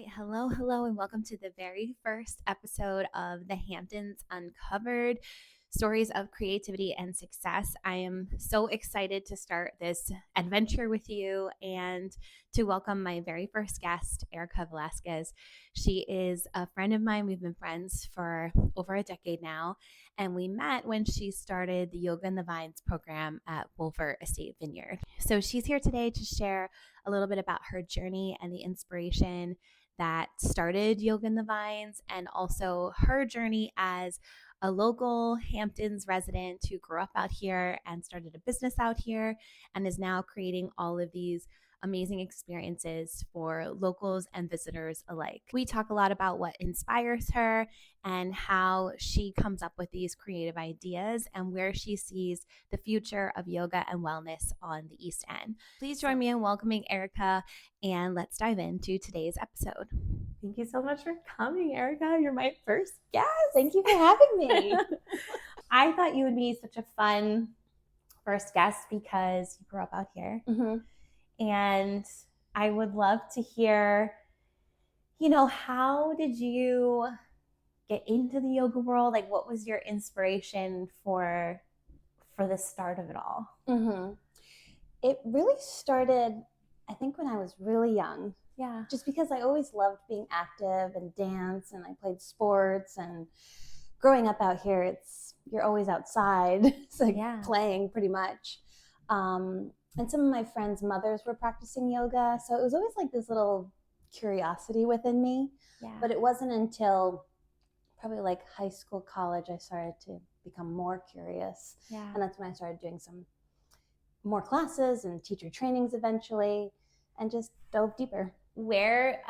right, hello, and welcome to the very first episode of the Hamptons Uncovered, Stories of Creativity and Success. I am so excited to start this adventure with you and to welcome my very first guest, Erica Velasquez. She is a friend of mine. We've been friends for over a decade now, and we met when she started the Yoga in the Vines program at Wölffer Estate Vineyard. So she's here today to share a little bit about her journey and the inspiration that started Yoga in the Vines, and also her journey as a local Hamptons resident who grew up out here and started a business out here and is now creating all of these amazing experiences for locals and visitors alike. We talk a lot about what inspires her and how she comes up with these creative ideas and where she sees the future of yoga and wellness on the East End. Please join me in welcoming Erica, and let's dive into today's episode. Thank you so much for coming, Erica. You're my first guest. Thank you for having me. I thought you would be such a fun first guest because you grew up out here. Mm-hmm. And I would love to hear, how did you get into the yoga world? Like, what was your inspiration for the start of it all? Mm-hmm. It really started, I think, when I was really young. Yeah. Just because I always loved being active and dance, and I played sports, and growing up out here, you're always outside, so playing pretty much. And some of my friends' mothers were practicing yoga, so it was always like this little curiosity within me. Yeah. But it wasn't until probably like high school, college, I started to become more curious. Yeah. And that's when I started doing some more classes and teacher trainings eventually, and just dove deeper. Where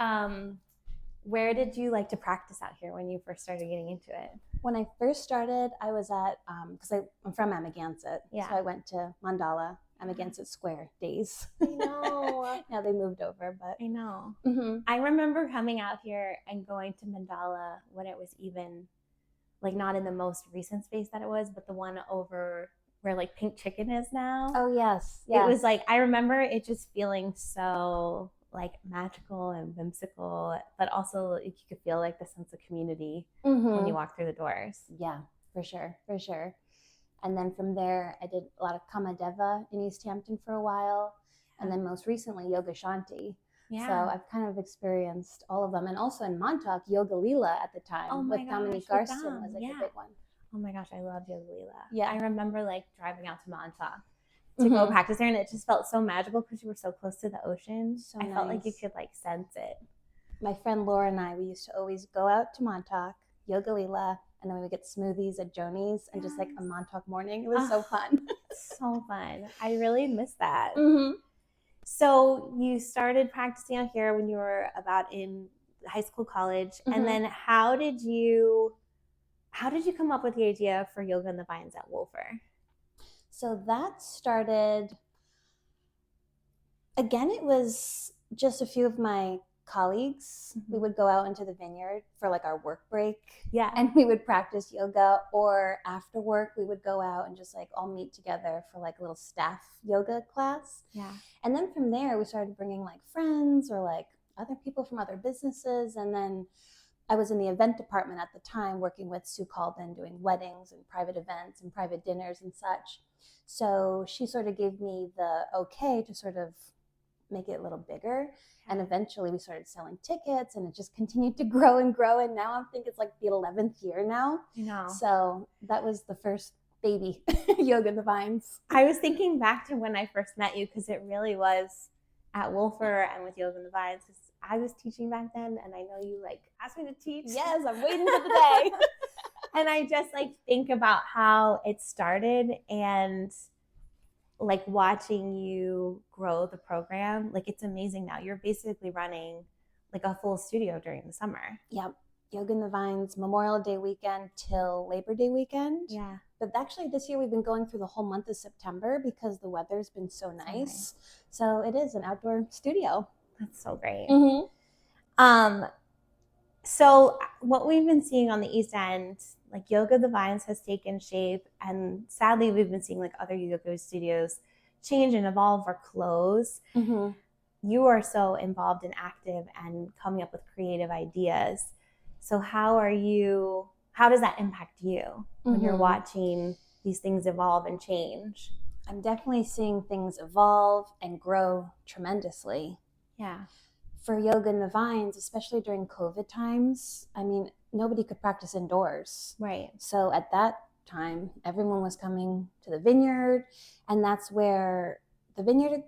did you like to practice out here when you first started getting into it? When I first started, I was at, because I'm from Amagansett, so I went to Mandala, Amagansett Square days. I know. Now they moved over, but. I know. Mm-hmm. I remember coming out here and going to Mandala when it was even, like, not in the most recent space that it was, but the one over where, like, Pink Chicken is now. Oh, yes. It was, like, I remember it just feeling so, like, magical and whimsical, but also like, you could feel, like, the sense of community when you walk through the doors. Yeah, for sure. And then from there, I did a lot of Kamadeva in East Hampton for a while. And then most recently, Yoga Shanti. Yeah. So I've kind of experienced all of them. And also in Montauk, Yoga Lila at the time with Dominique Garson was like a big one. Oh my gosh, I love Yoga Lila. Yeah. I remember like driving out to Montauk to go practice there, and it just felt so magical because you were so close to the ocean. So I felt like you could like sense it. My friend Laura and I, we used to always go out to Montauk, Yoga Lila, and then we would get smoothies at Joni's and just like a Montauk morning. It was so fun. So fun. I really miss that. Mm-hmm. So you started practicing out here when you were about in high school, college, and then how did you come up with the idea for Yoga in the Vines at Wölffer? So that started, again, it was just a few of my colleagues. We would go out into the vineyard for like our work break. Yeah. And we would practice yoga, or after work, we would go out and just like all meet together for like a little staff yoga class. Yeah. And then from there, we started bringing like friends or like other people from other businesses. And then I was in the event department at the time, working with Sue Calden, doing weddings and private events and private dinners and such. So she sort of gave me the okay to sort of make it a little bigger. And eventually we started selling tickets, and it just continued to grow and grow. And now I think it's like the 11th year now. I know. So that was the first baby, Yoga in the Vines. I was thinking back to when I first met you, because it really was at Wölffer and with Yoga in the Vines. I was teaching back then, and I know you like asked me to teach. Yes, I'm waiting for the day. And I just like think about how it started and like watching you grow the program. Like, it's amazing now. You're basically running like a full studio during the summer. Yep. Yoga in the Vines, Memorial Day weekend till Labor Day weekend. Yeah. But actually this year we've been going through the whole month of September because the weather's been so nice. So it is an outdoor studio. That's so great. Mm-hmm. So what we've been seeing on the East End, like Yoga the Vines has taken shape, and sadly we've been seeing like other yoga studios change and evolve or close. Mm-hmm. you are so involved and active and coming up with creative ideas. So how does that impact you when you're watching these things evolve and change? I'm definitely seeing things evolve and grow tremendously. Yeah. For Yoga in the Vines, especially during COVID times, I mean, nobody could practice indoors. Right. So at that time, everyone was coming to the vineyard, and that's where the vineyard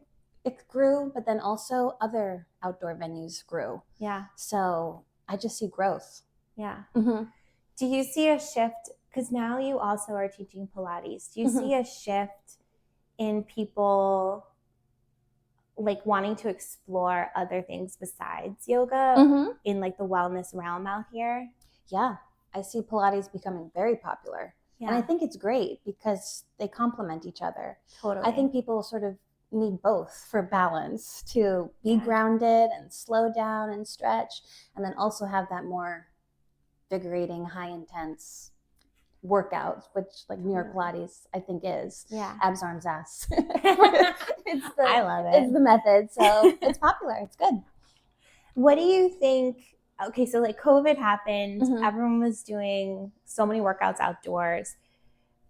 it grew, but then also other outdoor venues grew. Yeah. So I just see growth. Yeah. Mm-hmm. Do you see a shift? Because now you also are teaching Pilates. Do you see a shift in people like wanting to explore other things besides yoga in like the wellness realm out here? Yeah, I see Pilates becoming very popular. Yeah. And I think it's great because they complement each other. Totally. I think people sort of need both for balance, to be grounded and slow down and stretch, and then also have that more vigorating, high intense workout, which like New York Pilates I think is. Yeah. Abs, arms, ass. I love it. It's the method, so it's popular. It's good. What do you think? Okay, so like COVID happened, everyone was doing so many workouts outdoors.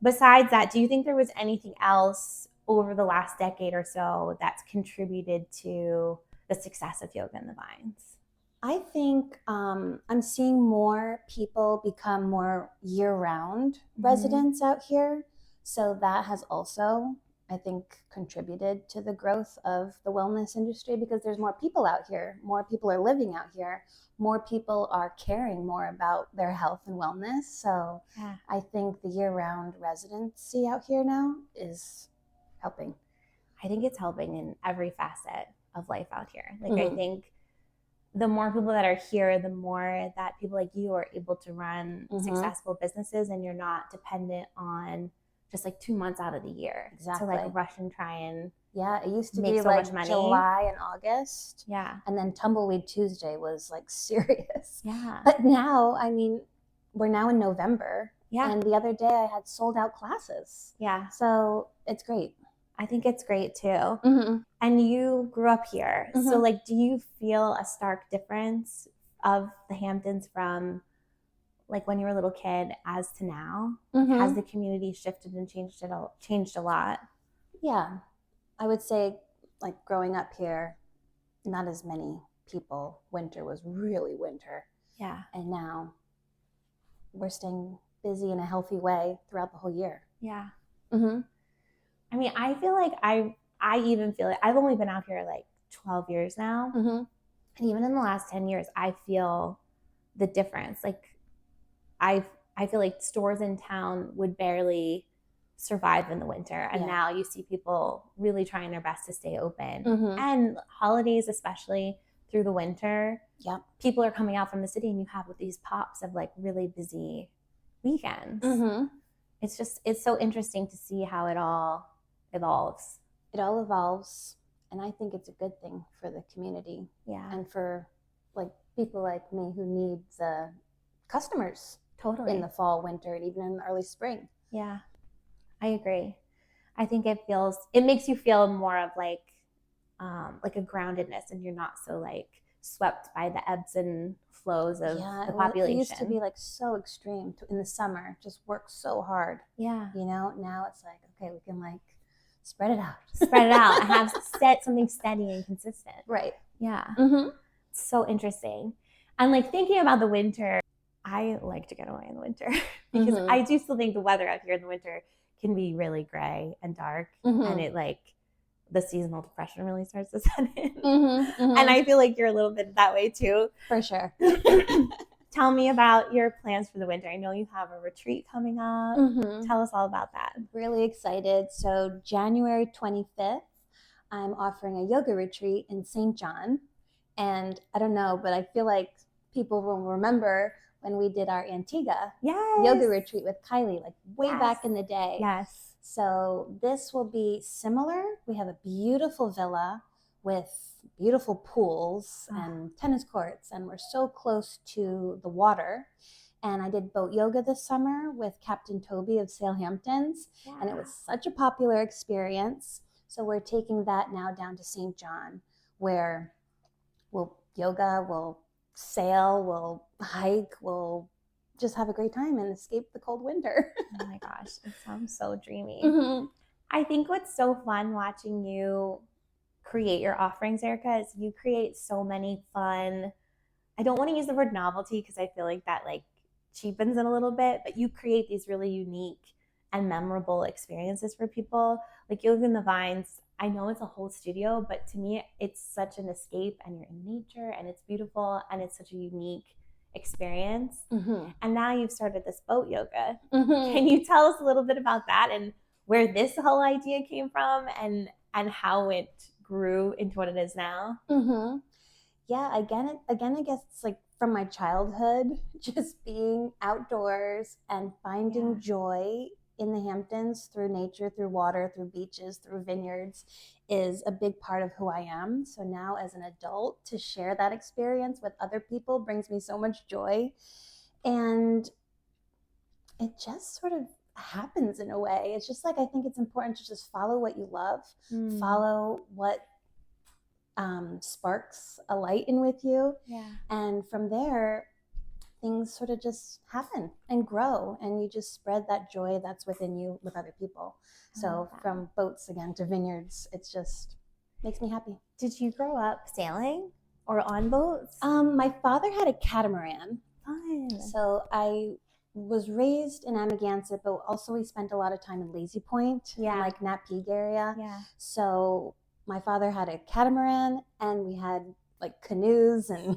Besides that, do you think there was anything else over the last decade or so that's contributed to the success of Yoga in the Vines? I think I'm seeing more people become more year-round residents out here. So that has also, I think, contributed to the growth of the wellness industry because there's more people out here. More people are living out here. More people are caring more about their health and wellness. So I think the year-round residency out here now is helping. I think it's helping in every facet of life out here. Like I think the more people that are here, the more that people like you are able to run successful businesses, and you're not dependent on just like 2 months out of the year to like rush and try and it used to make be so like much money. July and August. Yeah. And then Tumbleweed Tuesday was like serious. Yeah. But now, I mean, we're now in November. Yeah. And the other day I had sold out classes. Yeah. So it's great. I think it's great too. And you grew up here. So like, do you feel a stark difference of the Hamptons from like when you were a little kid as to now? Has the community shifted and changed a lot? Yeah. I would say like growing up here, not as many people. Winter was really winter. Yeah. And now we're staying busy in a healthy way throughout the whole year. Yeah. I mean, I feel like I even feel like I've only been out here like 12 years now. And even in the last 10 years, I feel the difference. Like I feel like stores in town would barely survive in the winter. And now you see people really trying their best to stay open. And holidays, especially through the winter, people are coming out from the city and you have these pops of like really busy weekends. It's so interesting to see how it all evolves. It all evolves, and I think it's a good thing for the community. Yeah. And for like people like me who need the customers totally in the fall, winter, and even in the early spring. Yeah. I agree. I think it makes you feel more of like a groundedness, and you're not so like swept by the ebbs and flows of the population. It used to be like so extreme in the summer, just work so hard. Yeah. You know, now it's like, okay, we can like spread it out. And have something steady and consistent. Right. Yeah. So interesting. And like thinking about the winter, I like to get away in the winter because I do still think the weather out here in the winter can be really gray and dark, and it like the seasonal depression really starts to set in. And I feel like you're a little bit that way too. For sure. Tell me about your plans for the winter. I know you have a retreat coming up. Tell us all about that. Really excited. So January 25th, I'm offering a yoga retreat in St. John. And I don't know, but I feel like people will remember when we did our Antigua yoga retreat with Kylie, like way back in the day. Yes. So this will be similar. We have a beautiful villa with beautiful pools and tennis courts, and we're so close to the water. And I did boat yoga this summer with Captain Toby of Sail Hamptons, and it was such a popular experience. So we're taking that now down to St. John where we'll yoga, we'll sail, we'll hike, we'll just have a great time and escape the cold winter. Oh my gosh, it sounds so dreamy. Mm-hmm. I think what's so fun watching you create your offerings, Erica, is you create so many fun, I don't want to use the word novelty because I feel like that like cheapens it a little bit, but you create these really unique and memorable experiences for people. Like Yoga in the Vines, I know it's a whole studio, but to me, it's such an escape, and you're in nature, and it's beautiful, and it's such a unique experience. Mm-hmm. And now you've started this boat yoga. Mm-hmm. Can you tell us a little bit about that and where this whole idea came from, and how it grew into what it is now? Mm-hmm. Yeah, again, I guess it's like from my childhood, just being outdoors and finding joy in the Hamptons through nature, through water, through beaches, through vineyards is a big part of who I am. So now as an adult, to share that experience with other people brings me so much joy. And it just sort of happens in a way. It's just like, I think it's important to just follow what you love, follow what sparks a light in with you. Yeah. And from there, things sort of just happen and grow, and you just spread that joy that's within you with other people. So from boats again to vineyards, it's just makes me happy. Did you grow up sailing or on boats? My father had a catamaran. Fun. So I was raised in Amagansett, but also we spent a lot of time in Lazy Point, in like Nat Peak area. Yeah. So my father had a catamaran, and we had like canoes, and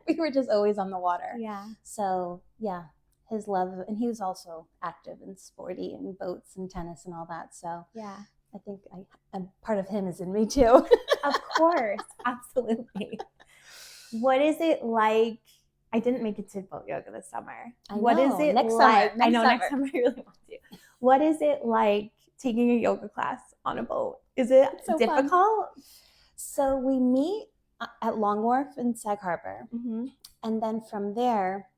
we were just always on the water. Yeah. So yeah, his love, and he was also active and sporty in boats and tennis and all that. So yeah, I think a part of him is in me too. Of course, absolutely. What is it like? I didn't make it to boat yoga this summer. What is it next like? summer? I know next summer I really want to. What is it like taking a yoga class on a boat? Is it so difficult? Fun. So we meet at Long Wharf in Sag Harbor. Mm-hmm. And then from there,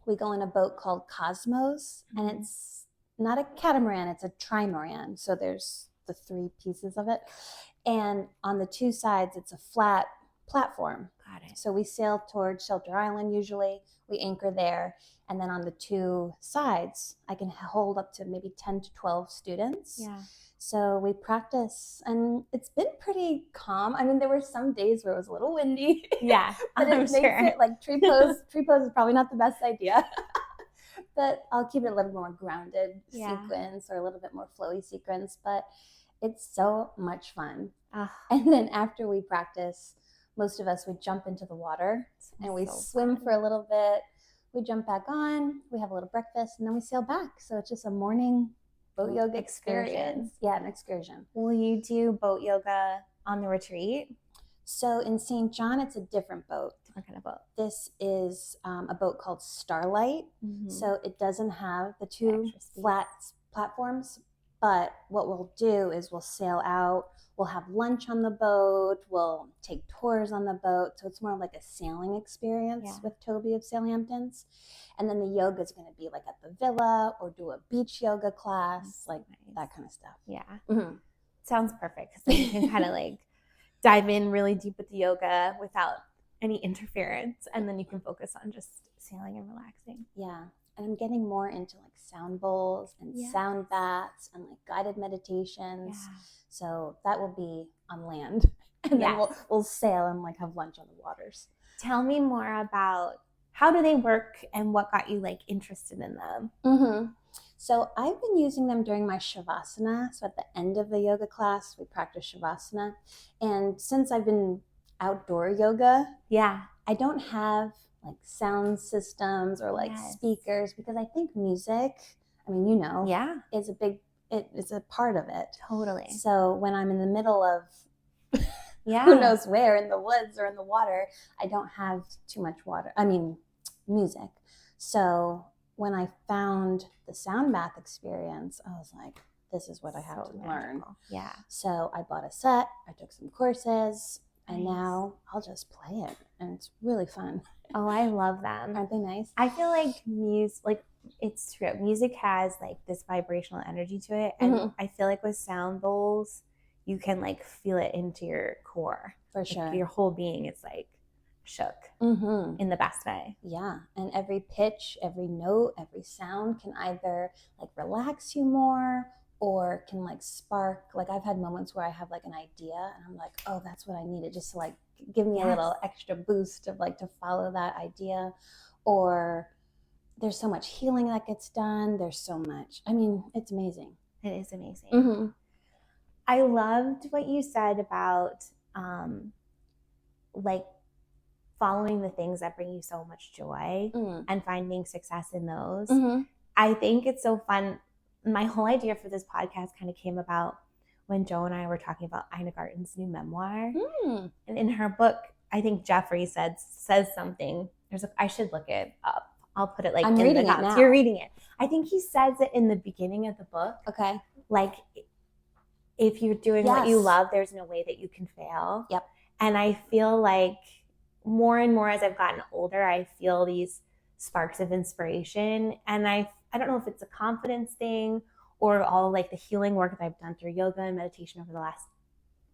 we go in a boat called Cosmos. And it's not a catamaran, it's a trimaran. So there's the 3 pieces of it. And on the 2 sides, it's a flat platform. Got it. So we sail towards Shelter Island usually. We anchor there. And then on the 2 sides, I can hold up to maybe 10 to 12 students. Yeah. So we practice, and it's been pretty calm. I mean, there were some days where it was a little windy. Yeah, but it makes it like tree pose. Tree pose is probably not the best idea. But I'll keep it a little more grounded sequence, or a little bit more flowy sequence. But it's so much fun. And then after we practice, most of us would jump into the water, and we swim for a little bit. We jump back on, we have a little breakfast, and then we sail back. So it's just a morning boat yoga experience. Yeah, an excursion. Will you do boat yoga on the retreat? So in St. John, it's a different boat. What kind of boat? This is a boat called Starlight. Mm-hmm. So it doesn't have the 2 flat platforms, but what we'll do is we'll sail out, we'll have lunch on the boat, we'll take tours on the boat. So it's more like a sailing experience with Toby of Sail Hamptons. And then the yoga is going to be like at the villa, or do a beach yoga class, like that kind of stuff. Yeah. Mm-hmm. Sounds perfect. So you can kind of like dive in really deep with the yoga without any interference, and then you can focus on just sailing and relaxing. Yeah. And I'm getting more into like sound bowls and sound baths and like guided meditations. Yeah. So that will be on land. And then we'll sail and like have lunch on the waters. Tell me more about how do they work and what got you like interested in them? Mm-hmm. So I've been using them during my Shavasana. So at the end of the yoga class, we practice Shavasana. And since I've been outdoor yoga, I don't have like sound systems or like speakers, because I think music, I mean, you know, is a big, it's a part of it. Totally. So when I'm in the middle of who knows where, in the woods or in the water, I don't have too much music. So when I found the sound bath experience, I was like, this is what I have to learn. Yeah. So I bought a set, I took some courses, and now I'll just play it, and it's really fun. Oh, I love them. Aren't they nice? I feel like it's true. Music has like this vibrational energy to it. And I feel like with sound bowls, you can like feel it into your core. For Like, sure. your whole being is like shook in the best way. Yeah. And every pitch, every note, every sound can either like relax you more or can like spark. Like I've had moments where I have like an idea and I'm like, oh, that's what I needed, just to like give me a little extra boost of like to follow that idea. Or there's so much healing that gets done. There's so much. I mean, it's amazing. It is amazing. I loved what you said about like following the things that bring you so much joy and finding success in those. I think it's so fun. My whole idea for this podcast kind of came about when Joe and I were talking about Ina Garten's new memoir. And in her book, I think Jeffrey says something. I should look it up. I'll put it like I'm in reading the it now. You're reading it. I think he says it in the beginning of the book. Okay. Like, if you're doing what you love, there's no way that you can fail. Yep. And I feel like more and more as I've gotten older, I feel these sparks of inspiration. And I don't know if it's a confidence thing or all like the healing work that I've done through yoga and meditation over the last,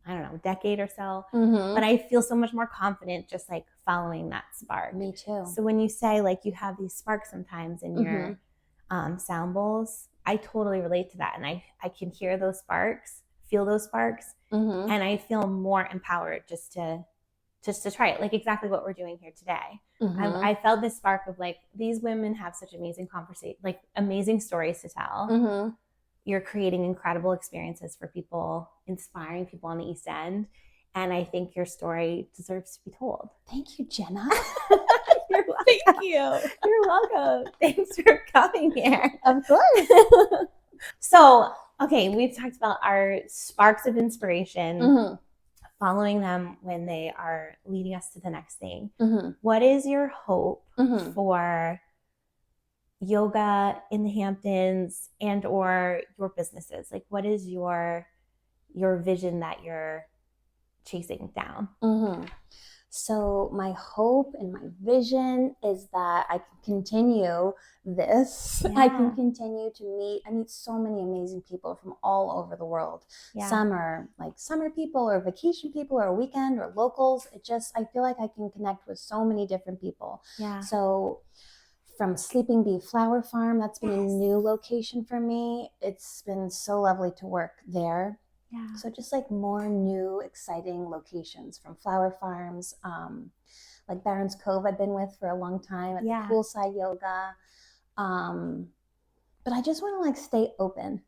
I don't know, decade or so. But I feel so much more confident just like following that spark. Me too. So when you say like you have these sparks sometimes in your sound bowls, I totally relate to that. And I can hear those sparks, feel those sparks, and I feel more empowered just to try it. Like exactly what we're doing here today. I felt this spark of like, these women have such amazing conversation, like amazing stories to tell. You're creating incredible experiences for people, inspiring people on the East End. And I think your story deserves to be told. Thank you, Jenna. You're welcome. Thank you. You're welcome. Thanks for coming here. Of course. So, okay, we've talked about our sparks of inspiration, following them when they are leading us to the next thing. What is your hope for yoga in the Hamptons and or your businesses? Like, what is your vision that you're chasing down? So my hope and my vision is that I can continue this. I can continue to meet so many amazing people from all over the world. Some are like summer people or vacation people or weekend or locals. I feel like I can connect with so many different people. So from Sleeping Bee Flower Farm, that's been a new location for me. It's been so lovely to work there. So just like more new, exciting locations from flower farms, like Barron's Cove I've been with for a long time at the poolside yoga. But I just want to like stay open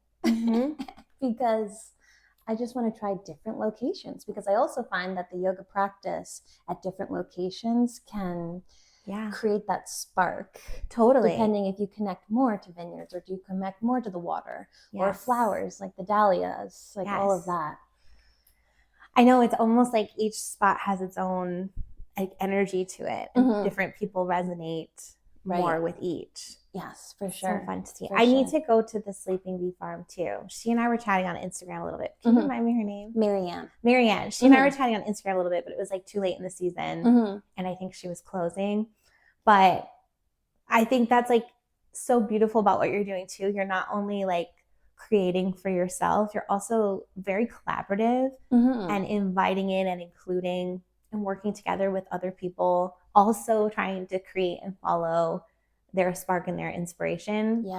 because I just want to try different locations, because I also find that the yoga practice at different locations can create that spark. Totally. Depending if you connect more to vineyards or do you connect more to the water or flowers like the dahlias, like all of that. I know it's almost like each spot has its own like energy to it, and different people resonate more with each. Yes, for sure. So fun to see. I need to go to the Sleeping Bee farm too. She and I were chatting on Instagram a little bit. Can you remind me her name? Marianne. She and I were chatting on Instagram a little bit, but it was like too late in the season, and I think she was closing. But I think that's like so beautiful about what you're doing too. You're not only like creating for yourself, you're also very collaborative and inviting in and including and working together with other people, also trying to create and follow their spark and their inspiration.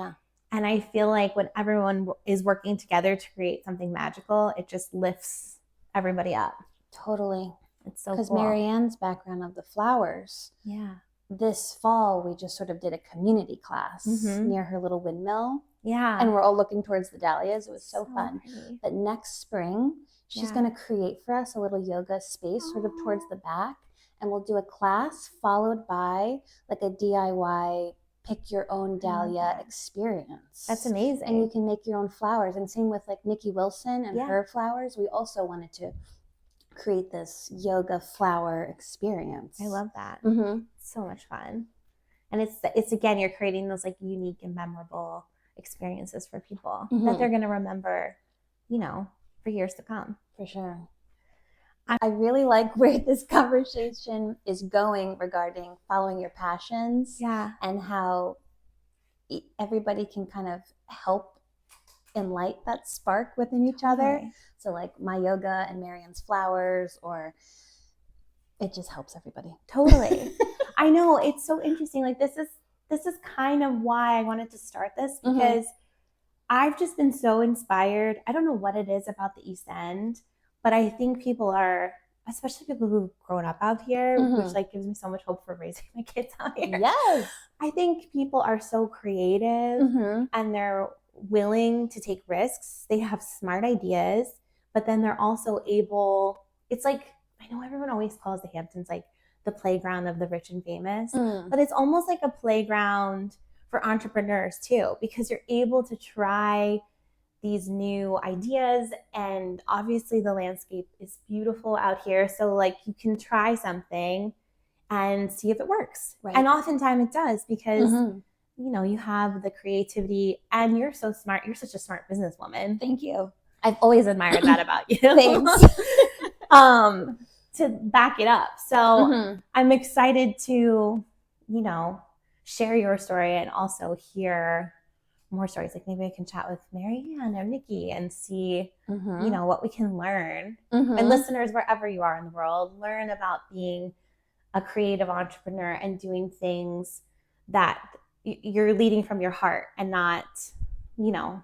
And I feel like when everyone is working together to create something magical, it just lifts everybody up. Totally. It's so cool. Because Marianne's background of the flowers. This fall, we just sort of did a community class near her little windmill. And we're all looking towards the dahlias. It was so fun. Pretty. But next spring, she's going to create for us a little yoga space sort of towards the back. And we'll do a class followed by like a DIY pick your own dahlia experience. That's amazing. And you can make your own flowers. And same with like Nikki Wilson and her flowers. We also wanted to create this yoga flower experience. I love that. So much fun. And it's again, you're creating those like unique and memorable experiences for people that they're going to remember, for years to come. For sure. I really like where this conversation is going regarding following your passions and how everybody can kind of help and light that spark within each other. Totally. So like my yoga and Marianne's flowers, or it just helps everybody. Totally. I know, it's so interesting. Like this is kind of why I wanted to start this, because I've just been so inspired. I don't know what it is about the East End, but I think people are, especially people who've grown up out here, which like gives me so much hope for raising my kids out here. Yes. I think people are so creative and they're willing to take risks. They have smart ideas, but then they're also able, it's like, I know everyone always calls the Hamptons like the playground of the rich and famous, but it's almost like a playground for entrepreneurs too, because you're able to try these new ideas, and obviously the landscape is beautiful out here. So like you can try something and see if it works. Right. And oftentimes it does, because you know, you have the creativity and you're so smart. You're such a smart businesswoman. Thank you. I've always admired that about you. Thanks. To back it up. So I'm excited to, you know, share your story and also hear more stories. Like maybe I can chat with Marianne or Nikki and see, you know, what we can learn. And listeners, wherever you are in the world, learn about being a creative entrepreneur and doing things that you're leading from your heart and not, you know,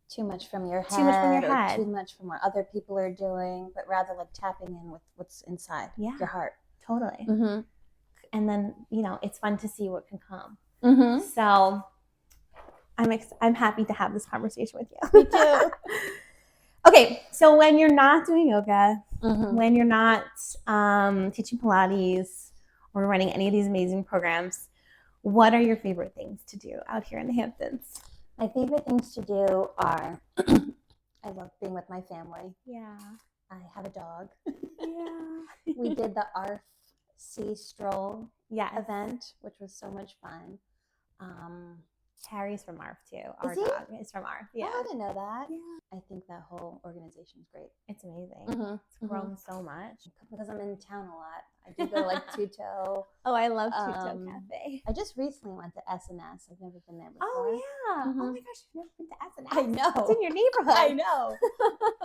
too much from your head, too much from what other people are doing, but rather like tapping in with what's inside your heart. Totally. And then, you know, it's fun to see what can come. So I'm happy to have this conversation with you. Me too. Okay, so when you're not doing yoga, when you're not teaching Pilates or running any of these amazing programs, what are your favorite things to do out here in the Hamptons? My favorite things to do are, I love being with my family. Yeah. I have a dog. Yeah. We did the ARF Sea Stroll Yes. event, which was so much fun. Harry's from ARF too. Our Is he? dog is from ARF. Yeah. Oh, I didn't know that. Yeah. I think that whole organization is great. It's amazing. It's grown so much. Because I'm in town a lot. I do go to like Tuto. Oh, I love Tuto Cafe. I just recently went to S&S. I've never been there before. Oh, yeah. Oh my gosh, you've never been to S&S. I know. It's in your neighborhood. I know.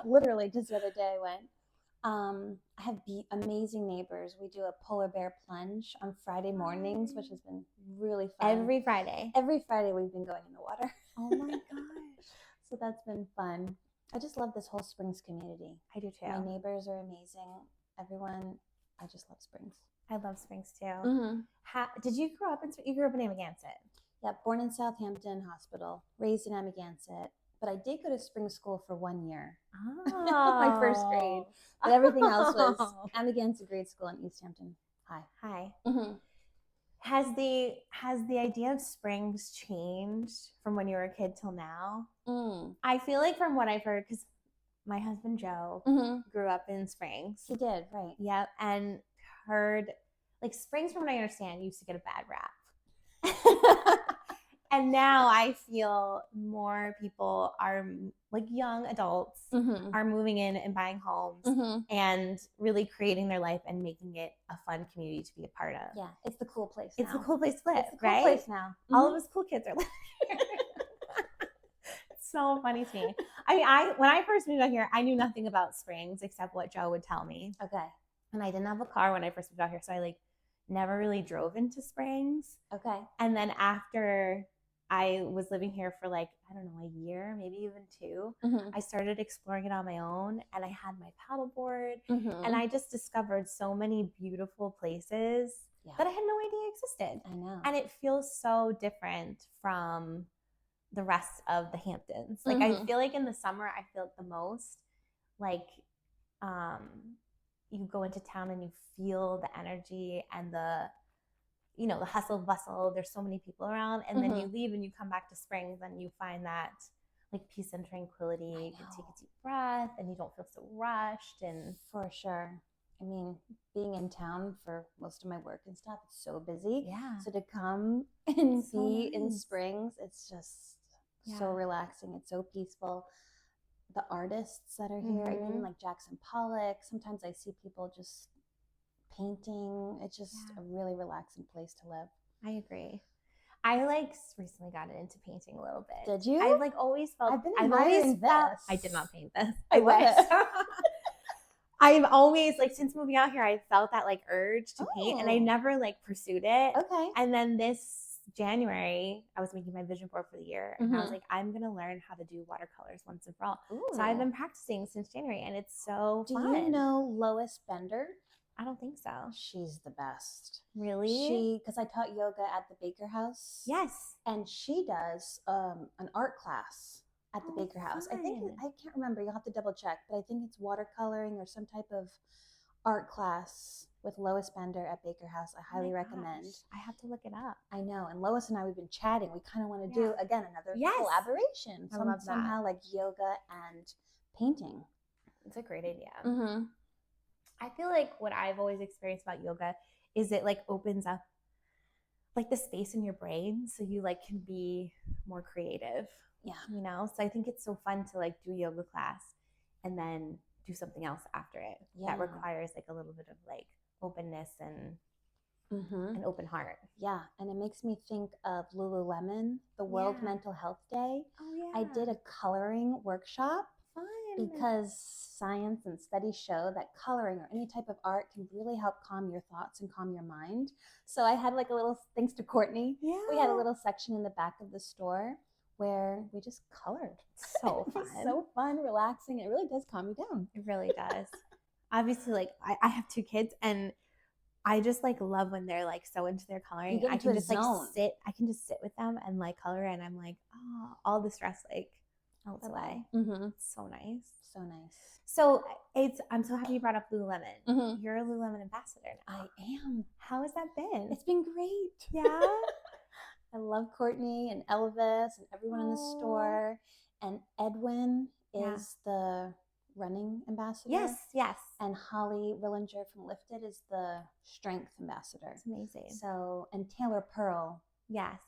Literally just the other day I went. I have amazing neighbors. We do a polar bear plunge on Friday mornings, which has been really fun. Every Friday. Every Friday we've been going in the water. Oh my gosh. So that's been fun. I just love this whole Springs community. I do too. My neighbors are amazing. Everyone, I just love Springs. I love Springs too. Did you grow up in Amagansett? Yeah, born in Southampton Hospital, raised in Amagansett. But I did go to spring school for 1 year. Oh. My first grade. But everything else was Amagansett Grade School in East Hampton High. Hi. Has the idea of Springs changed from when you were a kid till now? I feel like from what I've heard, because my husband Joe grew up in Springs. He did, right. Yep. And heard, like, Springs, from what I understand, used to get a bad rap. And now I feel more people are, like, young adults are moving in and buying homes and really creating their life and making it a fun community to be a part of. Yeah, it's the cool place now. It's the cool place to live, It's the cool right? place now. All of us cool kids are living here. It's so funny to me. I mean, when I first moved out here, I knew nothing about Springs except what Joe would tell me. Okay. And I didn't have a car when I first moved out here, so I, like, never really drove into Springs. Okay. And then after I was living here for, like, I don't know, a year, maybe even 2. I started exploring it on my own, and I had my paddleboard, and I just discovered so many beautiful places that I had no idea existed. I know. And it feels so different from the rest of the Hamptons. Like, I feel like in the summer, I feel it the most. Like, you go into town and you feel the energy and the, you know, the hustle bustle. There's so many people around, and then you leave and you come back to Springs and you find that, like, peace and tranquility. You can take a deep breath and you don't feel so rushed. And for sure. I mean, being in town for most of my work and stuff, it's so busy. yeah, So to come and It's so be in nice. Springs, it's just so relaxing. It's so peaceful. The artists that are here, even like Jackson Pollock, sometimes I see people just painting. It's just a really relaxing place to live. I agree. I like recently got into painting a little bit. Did you? I've like always felt. I've been I've admiring always felt. this. I did not paint this. I love wish. it. I've always like since moving out here, I felt that like urge to paint, and I Oh. never like pursued it. Okay. And then this January, I was making my vision board for the year, and I was Mhm. like, I'm gonna learn how to do watercolors once and for all. So I've Ooh. been practicing since January, and it's so Do fun. you know Lois Bender? I don't think so. She's the best. Really? Because I taught yoga at the Baker House. Yes. And she does an art class at the Oh, Baker House. I think, fun. I can't remember, you'll have to double check, but I think it's watercoloring or some type of art class with Lois Bender at Baker House. I Oh my highly recommend. gosh, I have to look it up. I know. And Lois and I, we've been chatting. We kind of want to do, Yeah. again, another Yes. collaboration. I love that. Somehow like yoga and painting. It's a great idea. Mm-hmm. I feel like what I've always experienced about yoga is it like opens up like the space in your brain so you like can be more creative. Yeah. You know? So I think it's so fun to like do a yoga class and then do something else after it Yeah. that requires like a little bit of like openness and Mm-hmm. an open heart. Yeah. And it makes me think of Lululemon, the World Yeah. Mental Health Day. Oh yeah. I did a coloring workshop fun because science and studies show that coloring or any type of art can really help calm your thoughts and calm your mind. So I had like a little, thanks to Courtney, yeah. we had a little section in the back of the store where we just colored. So It was fun. so fun, relaxing. It really does calm you down. It really does. Obviously, like I have 2 kids, and I just like love when they're like so into their coloring. You get I into can a just zone. like sit. I can just sit with them and like color, and I'm like, oh, all the stress like melts away. Mm-hmm. It's so nice. So nice. So I'm so happy you brought up Lululemon. Mm-hmm. You're a Lululemon ambassador now. I am. How has that been? It's been great. yeah. I love Courtney and Elvis and everyone in the Aw. store. And Edwin Yeah. is the running ambassador. Yes. Yes. And Holly Rillinger from Lifted is the strength ambassador. It's amazing. So, and Taylor Pearl, Yes.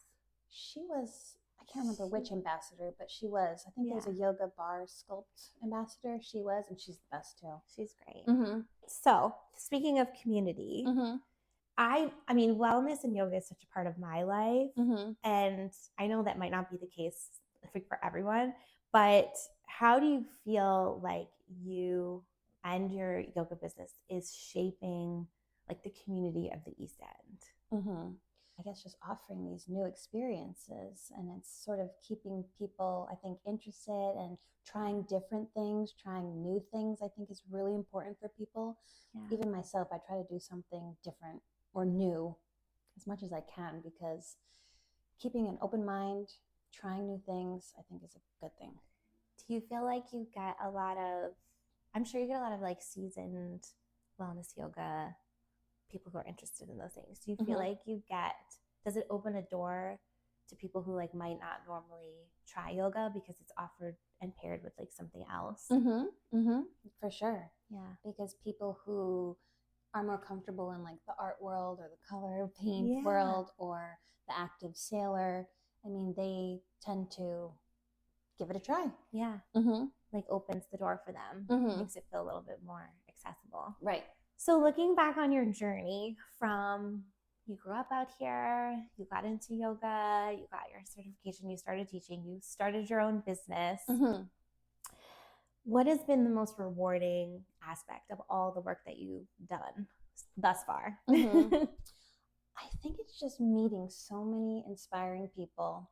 she was, I can't remember which ambassador, but she was. I think there's a Yeah. yoga bar sculpt ambassador. She was, and she's the best too. She's great. Mm-hmm. So speaking of community, Mm-hmm. I mean, wellness and yoga is such a part of my life. Mm-hmm. And I know that might not be the case for everyone, but how do you feel like you and your yoga business is shaping like the community of the East End? Mm-hmm. I guess just offering these new experiences, and it's sort of keeping people, I think, interested and trying different things, trying new things, I think is really important for people. Yeah. Even myself, I try to do something different or new as much as I can, because keeping an open mind, trying new things, I think is a good thing. Do you feel like you get a lot of, I'm sure you get a lot of like seasoned wellness yoga people who are interested in those things. Do you feel Mhm. like you get, does it open a door to people who like might not normally try yoga because it's offered and paired with like something else? Mm-hmm. Mm-hmm. For sure. Yeah. Because people who are more comfortable in like the art world or the color paint Yeah. world or the active sailor, I mean, they tend to give it a try. Yeah. Mm-hmm. Like opens the door for them, Mhm. makes it feel a little bit more accessible. Right. So looking back on your journey from you grew up out here, you got into yoga, you got your certification, you started teaching, you started your own business. Mm-hmm. What has been the most rewarding aspect of all the work that you've done thus far? Mhm. I think it's just meeting so many inspiring people.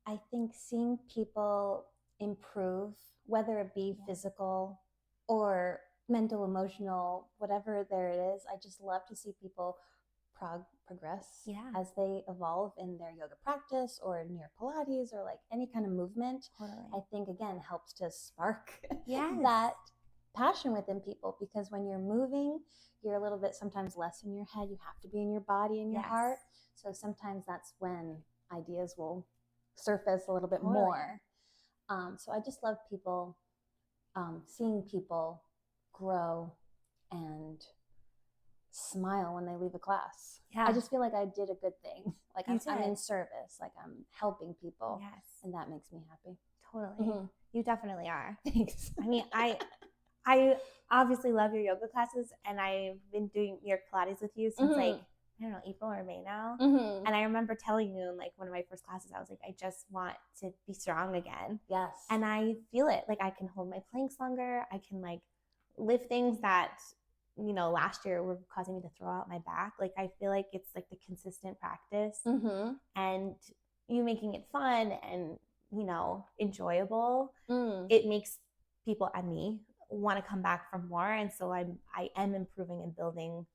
I think seeing people improve, whether it be physical or mental, emotional, whatever there it is. I just love to see people progress Yeah. as they evolve in their yoga practice or in your Pilates or like any kind of movement. Totally. I think, again, helps to spark Yes. that passion within people, because when you're moving, you're a little bit sometimes less in your head. You have to be in your body and your Yes. heart. So sometimes that's when ideas will surface a little bit Totally. more. So I just love people, seeing people grow and smile when they leave a class. Yeah. I just feel like I did a good thing. Like You I'm in did. service, like I'm helping people, Yes. and that makes me happy. Totally. Mhm. You definitely are. Thanks. I mean, I obviously love your yoga classes, and I've been doing your Pilates with you since Mhm. like I don't know, April or May now. Mm-hmm. And I remember telling you in like one of my first classes, I was like, I just want to be strong again. Yes. And I feel it. Like I can hold my planks longer. I can like lift things that, you know, last year were causing me to throw out my back. Like I feel like it's like the consistent practice Mm-hmm. and you making it fun and, you know, enjoyable. Mm. It makes people and me want to come back for more. And so I am improving and building,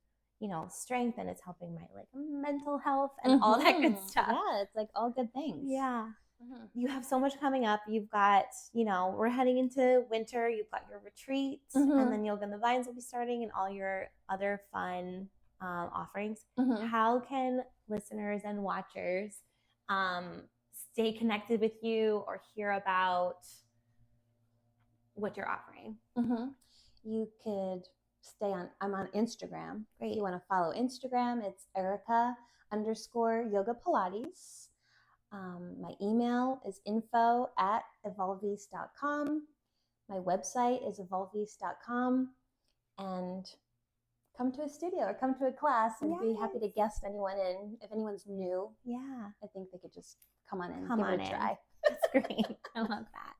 you know, strength, and it's helping my like mental health and all that good stuff. Yeah, it's like all good things. Yeah. Mm-hmm. You have so much coming up. You've got, you know, we're heading into winter. You've got your retreats, and then Yoga and the Vines will be starting, and all your other fun offerings. Mm-hmm. How can listeners and watchers stay connected with you or hear about what you're offering? Mm-hmm. You could I'm on Instagram. Great. If you want to follow Instagram, it's Erica_yoga Pilates. My email is info@evolveeast.com. My website is evolveeast.com. And come to a studio or come to a class and be happy to guest anyone in. If anyone's new, I think they could just come on in, give it a try. That's great. I love that.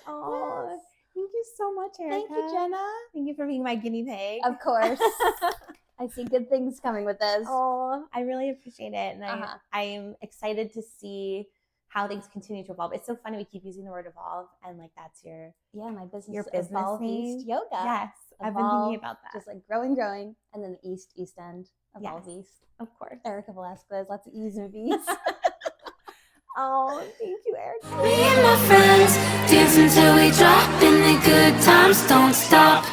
Oh, yes. Thank you so much, Erica. Thank you, Jenna. Thank you for being my guinea pig. Of course. I see good things coming with this. Oh, I really appreciate it. And I'm excited to see how things continue to evolve. It's so funny we keep using the word evolve, and like that's my business. Your business Evolve name. East Yoga. Yes, I've been thinking about that. Just like growing, and then East End, Evolve East. Of course. Erica Velasquez, lots of E's and V's. Oh, thank you, Erica. Me and my friends dance until we drop, and the good times don't stop.